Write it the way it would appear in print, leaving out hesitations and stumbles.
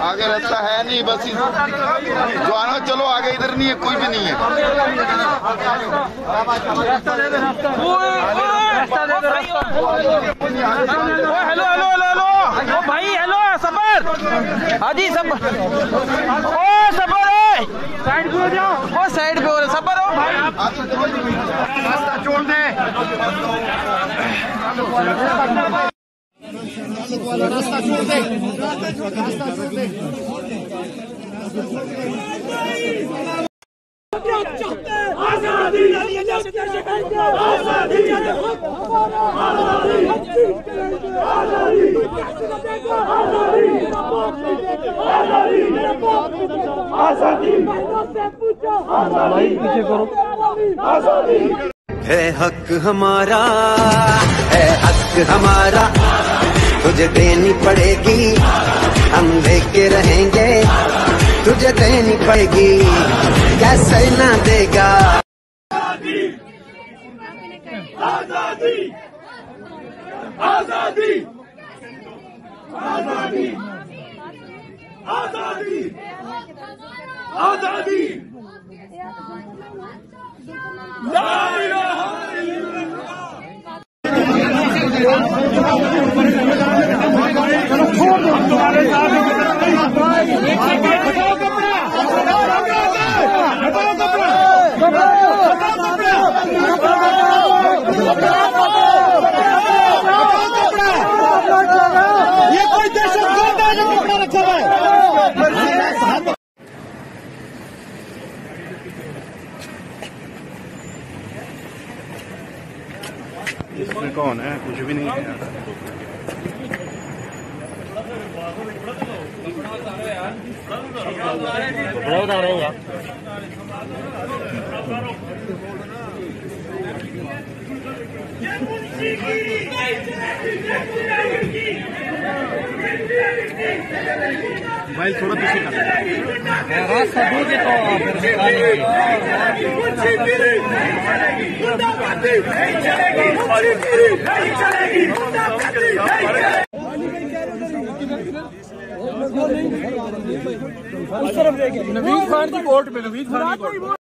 आगे रास्ता है नहीं, बस जो आना चलो आगे, इधर नहीं है, कोई भी नहीं है। हेलो हेलो हेलो हेलो भाई, हेलो सबर, हाजी सबर, ओ सबर साइड पे हो जाओ, ओ साइड पे हो सबर हो भाई, रास्ता छोड़ दे, रास्ता छोड़ दे, रास्ता छोड़ दे। आजादी है हक हमारा, है हक हमारा, तुझे देनी पड़ेगी, हम लेके रहेंगे, तुझे देनी पड़ेगी, कैसे ना देगा। आजादी आजादी आजादी आजादी आजादी ला इलाहा ये कोई दहशतगर्द है जो कपड़ा रखा हुआ है। इसमें कौन है? कुछ भी नहीं है। भाई थोड़ा पीछे कर रास्ता दूर नवीन खान की वोट में, नवीन खान की वोट।